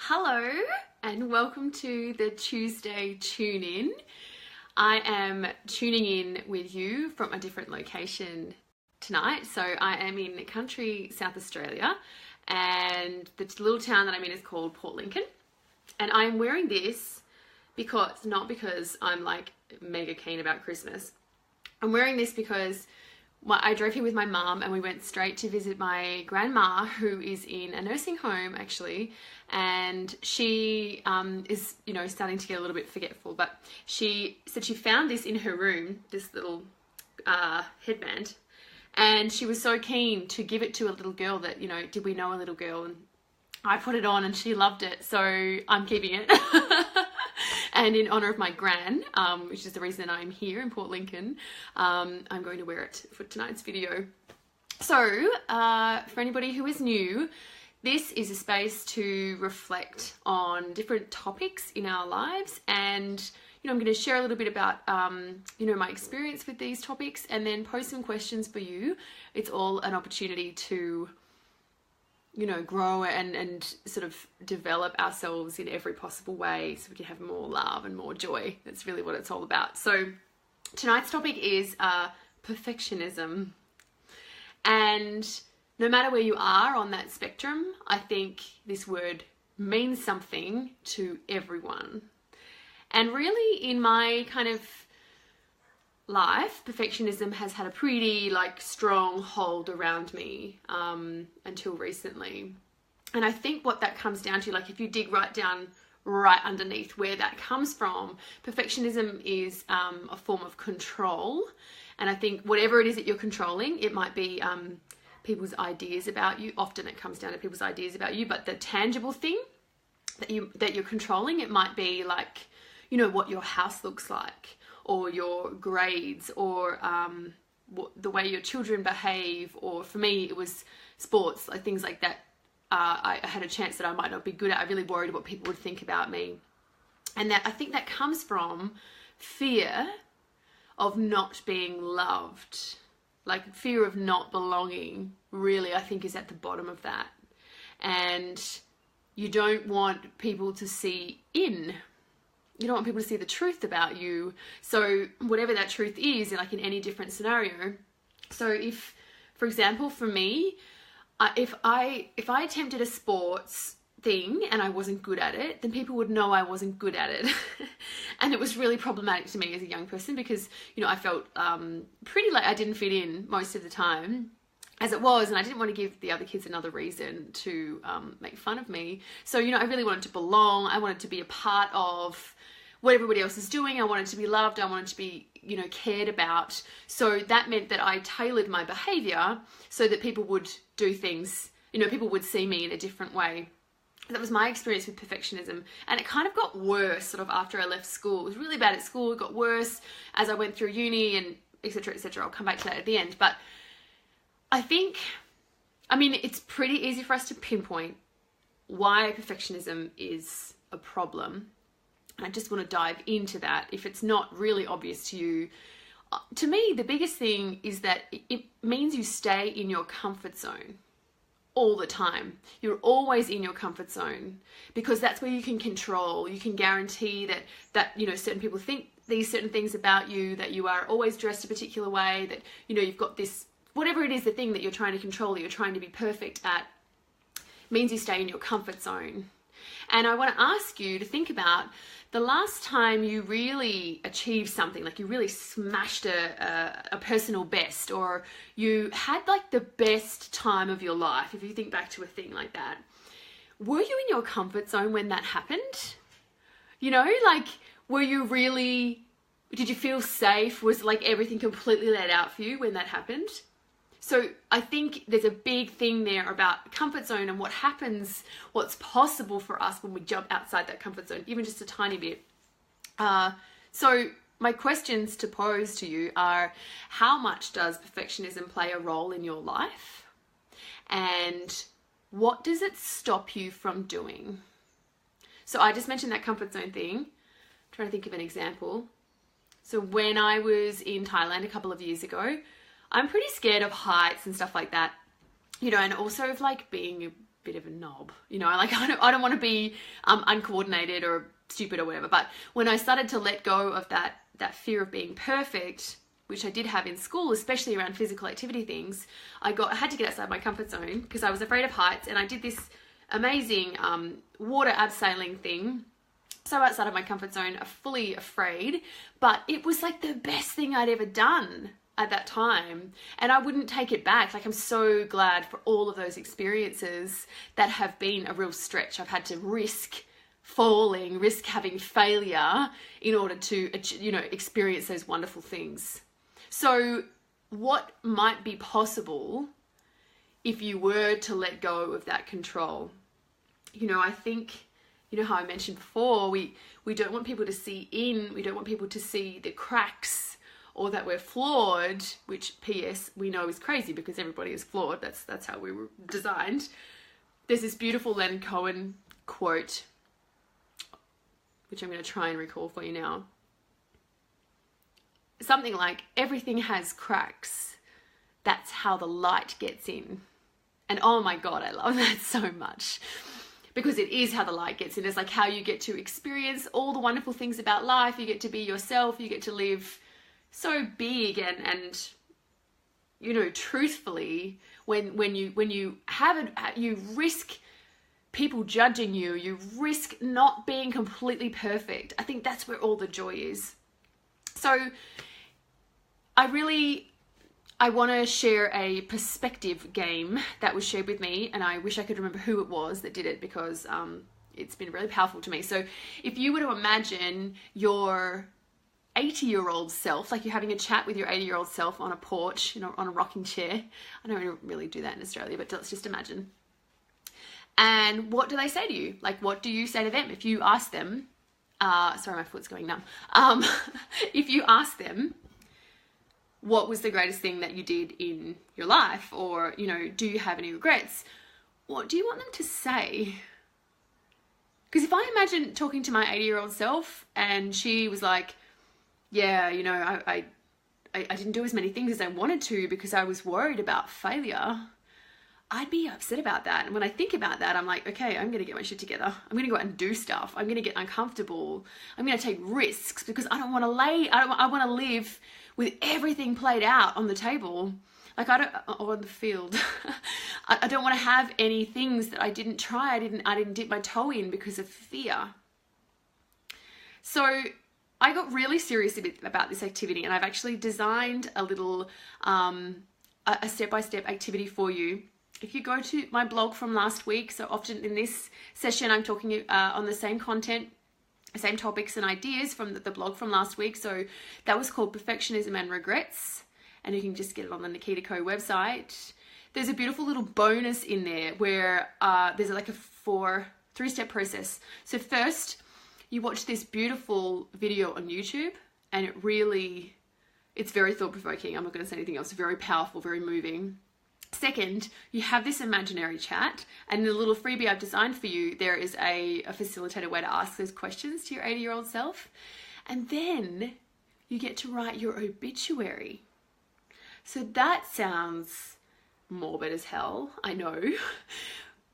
Hello and welcome to the Tuesday Tune In. I am tuning in with you from a different location tonight. So I am in country South Australia and the little town that I'm in is called Port Lincoln. And I'm wearing this not because I'm like mega keen about Christmas. I'm wearing this because I drove here with my mum and we went straight to visit my grandma, who is in a nursing home actually, and she is, starting to get a little bit forgetful, but she said she found this in her room, this little headband, and she was so keen to give it to a little girl that, did we know a little girl? And I put it on and she loved it, so I'm keeping it. And in honour of my gran, which is the reason I'm here in Port Lincoln, I'm going to wear it for tonight's video. So, for anybody who is new, this is a space to reflect on different topics in our lives, and I'm going to share a little bit about my experience with these topics, and then post some questions for you. It's all an opportunity to grow and sort of develop ourselves in every possible way so we can have more love and more joy. That's really what it's all about. So tonight's topic is perfectionism. And no matter where you are on that spectrum, I think this word means something to everyone. And really in my kind of life, perfectionism has had a pretty strong hold around me until recently. And I think what that comes down to, if you dig right underneath where that comes from, perfectionism is a form of control. And I think whatever it is that you're controlling, it might be people's ideas about you. Often it comes down to people's ideas about you, but the tangible thing that you're controlling, it might be what your house looks like, or your grades, or the way your children behave, or for me it was sports, things like that. I had a chance that I might not be good at. I really worried what people would think about me, and that I think that comes from fear of not being loved, fear of not belonging. Really, I think is at the bottom of that, and you don't want people to see in. You don't want people to see the truth about you. So whatever that truth is, in any different scenario. So if, for example, for me, if I attempted a sports thing and I wasn't good at it, then people would know I wasn't good at it. And it was really problematic to me as a young person because, I felt pretty like I didn't fit in most of the time as it was, and I didn't want to give the other kids another reason to make fun of me. So, I really wanted to belong. I wanted to be a part of what everybody else is doing. I wanted to be loved. I wanted to be, cared about. So that meant that I tailored my behavior so that people would do things, people would see me in a different way. That was my experience with perfectionism. And it kind of got worse sort of after I left school. It was really bad at school. It got worse as I went through uni and et cetera, et cetera. I'll come back to that at the end. But I think, it's pretty easy for us to pinpoint why perfectionism is a problem. I just want to dive into that if it's not really obvious to you. To me, the biggest thing is that it means you stay in your comfort zone all the time. You're always in your comfort zone because that's where you can control. You can guarantee that certain people think these certain things about you, that you are always dressed a particular way, that you've got this, whatever it is, the thing that you're trying to control, that you're trying to be perfect at, means you stay in your comfort zone. And I want to ask you to think about the last time you really achieved something, you really smashed a personal best, or you had the best time of your life. If you think back to a thing like that, were you in your comfort zone when that happened? Were you really, did you feel safe? Was everything completely let out for you when that happened? So I think there's a big thing there about comfort zone and what happens, what's possible for us when we jump outside that comfort zone, even just a tiny bit. So my questions to pose to you are, how much does perfectionism play a role in your life? And what does it stop you from doing? So I just mentioned that comfort zone thing. I'm trying to think of an example. So when I was in Thailand a couple of years ago, I'm pretty scared of heights and stuff like that, and also of being bit of a knob, you know, like I don't want to be uncoordinated or stupid or whatever. But when I started to let go of that fear of being perfect, which I did have in school, especially around physical activity things, I had to get outside my comfort zone because I was afraid of heights, and I did this amazing water abseiling thing. So outside of my comfort zone, fully afraid, but it was like the best thing I'd ever done at that time, and I wouldn't take it back. Like, I'm so glad for all of those experiences that have been a real stretch. I've had to risk falling, risk having failure in order to, you know, experience those wonderful things. So what might be possible if you were to let go of that control? You know, I think, you know how I mentioned before, we don't want people to see we don't want people to see the cracks or that we're flawed, which PS we know is crazy because everybody is flawed. That's how we were designed. There's this beautiful Len Cohen quote, which I'm going to try and recall for you now. Something like, everything has cracks. That's how the light gets in. And oh my God, I love that so much. Because it is how the light gets in. It's like how you get to experience all the wonderful things about life. You get to be yourself. You get to live so big and you know, truthfully. When you have it, you risk people judging you. You risk not being completely perfect. I think that's where all the joy is. So I want to share a perspective game that was shared with me, and I wish I could remember who it was that did it because it's been really powerful to me. So if you were to imagine your 80-year-old self, like you're having a chat with your 80-year-old self on a porch, you know, on a rocking chair. I don't really do that in Australia, but let's just imagine. And what do they say to you? Like, what do you say to them? If you ask them, sorry, my foot's going numb. If you ask them, what was the greatest thing that you did in your life? Or, you know, do you have any regrets? What do you want them to say? Because if I imagine talking to my 80-year-old self and she was like, yeah, you know, I didn't do as many things as I wanted to because I was worried about failure, I'd be upset about that. And when I think about that, I'm like, okay, I'm going to get my shit together. I'm going to go out and do stuff. I'm going to get uncomfortable. I'm going to take risks because I don't want to I want to live with everything played out on the table. Like or on the field. I don't want to have any things that I didn't try. I didn't dip my toe in because of fear. So I got really serious about this activity, and I've actually designed a little, a step-by-step activity for you. If you go to my blog from last week, so often in this session, I'm talking on the same content, same topics and ideas from the blog from last week. So that was called Perfectionism and Regrets, and you can just get it on the Nikita Co website. There's a beautiful little bonus in there where there's like a three-step process. So first, you watch this beautiful video on YouTube, and it's very thought-provoking. I'm not going to say anything else. Very powerful, very moving. Second, you have this imaginary chat, and the little freebie I've designed for you, there is a facilitated way to ask those questions to your 80-year-old self. And then you get to write your obituary. So that sounds morbid as hell, I know,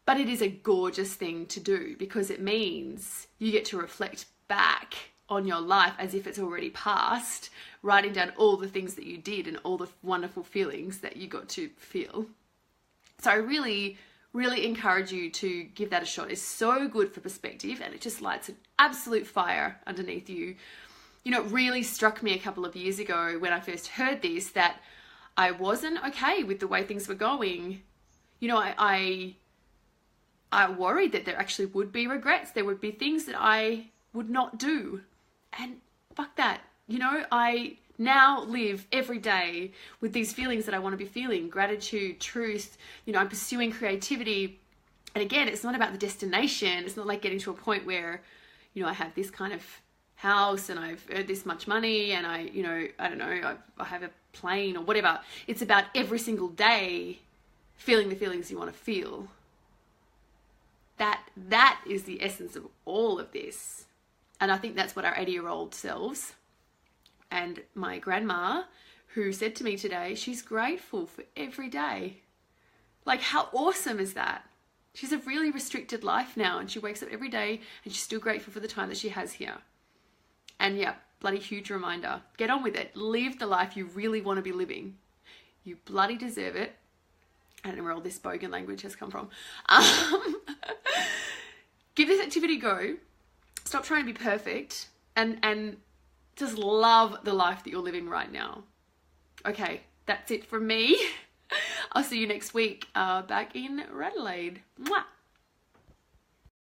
but it is a gorgeous thing to do because it means you get to reflect back on your life as if it's already past, writing down all the things that you did and all the wonderful feelings that you got to feel. So I really, really encourage you to give that a shot. It's so good for perspective, and it just lights an absolute fire underneath you. You know, it really struck me a couple of years ago when I first heard this that I wasn't okay with the way things were going. You know, I worried that there actually would be regrets. There would be things that I would not do. And fuck that. You know, I now live every day with these feelings that I want to be feeling. Gratitude, truth, you know, I'm pursuing creativity. And again, it's not about the destination. It's not like getting to a point where, you know, I have this kind of house and I've earned this much money and I don't know, I have a plane or whatever. It's about every single day feeling the feelings you want to feel. That is the essence of all of this. And I think that's what our 80-year-old selves, and my grandma, who said to me today, she's grateful for every day. Like, how awesome is that? She's a really restricted life now, and she wakes up every day and she's still grateful for the time that she has here. And yeah, bloody huge reminder. Get on with it. Live the life you really want to be living. You bloody deserve it. I don't know where all this spoken language has come from. Give this activity a go. Stop trying to be perfect and just love the life that you're living right now. Okay, that's it from me. I'll see you next week back in Adelaide. Mwah!